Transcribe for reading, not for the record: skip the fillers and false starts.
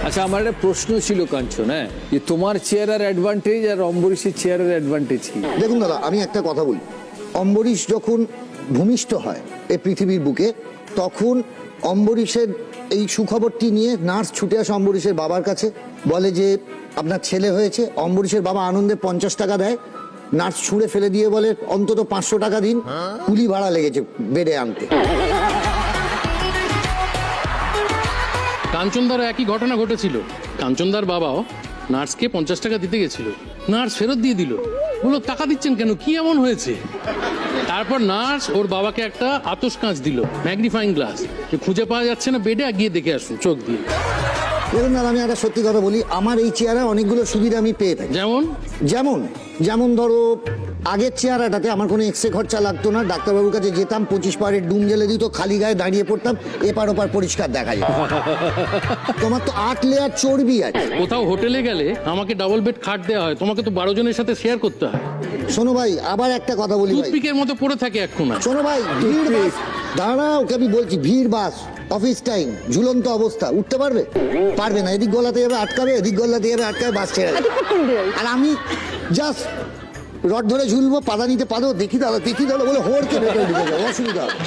আচ্ছা, আমার একটা প্রশ্ন ছিল কাঞ্চন, হ্যাঁ, যে তোমার চেয়ারের অ্যাডভান্টেজ আর অম্বরীশের চেয়ারের অ্যাডভান্টেজ কি? দেখুন দাদা, আমি একটা কথা বলি, অম্বরীশ যখন ভূমিষ্ঠ হয় এই পৃথিবীর বুকে, তখন অম্বরীশের এই সুখবরটি নিয়ে নার্স ছুটে আসে অম্বরীশের বাবার কাছে, বলে যে আপনার ছেলে হয়েছে। অম্বরীশের বাবা আনন্দে 50 টাকা দেয়, নার্স ছুঁড়ে ফেলে দিয়ে বলে অন্তত 500 টাকা দিন, কুলি ভাড়া লেগেছে বেডে আনতে। কাঞ্চনদারও একই ঘটনা ঘটেছিল। কাঞ্চনদার বাবাও নার্সকে 50 টাকা দিতে গেছিল, নার্স ফেরত দিয়ে দিল, বললো টাকা দিচ্ছেন কেন, কি এমন হয়েছে? তারপর নার্স ওর বাবাকে একটা আতশ কাঁচ দিল, ম্যাগনিফাইং গ্লাস, যে খুঁজে পাওয়া যাচ্ছে না বেডে, গিয়ে দেখে আসুন চোখ দিয়ে। দেখুন দাদা, আমি একটা সত্যি কথা বলি, আমার এই চেয়ারে অনেকগুলো সুবিধা আমি পেয়ে থাকি। যেমন যেমন যেমন ধরো, আগের চেয়ারাটাতে আমার কোনো এক্সরে খরচা লাগতো না, ডাক্তারবাবুর কাছে যেতাম, 25 পারের ডুম জেলে দিত, খালি গায়ে দাঁড়িয়ে পড়তাম, এপার ওপার পরিষ্কার দেখা যায়। তোমার তো 8 লেয়ার চর্বি আছে। কোথাও হোটেলে গেলে আমাকে ডাবল বেড খাট দেওয়া হয়, তোমাকে তো 12 জনের সাথে শেয়ার করতে হয়। শোনো ভাই, আবার একটা কথা বলি ভাই, টুথপিকের মতো পড়ে থাকে এখন। শোনো ভাই, ভিড় বাস, দাঁড়া, ওকে আমি বলছি, ভিড় বাস, অফিস টাইম, ঝুলন্ত অবস্থা, উঠতে পারবে? পারবে না, এদিক গলাতে যাবে আটকাবে, এদিক গলাতে যাবে আটকাবে, বাস ছেড়ে দেবে। আর আমি জাস্ট রড ধরে ঝুলবো, পাদা নিতে পাদো, দেখি দাঁড়ো বলে হোড়কে ভেতরে ঢুকে যাবো, অসুবিধা হবে।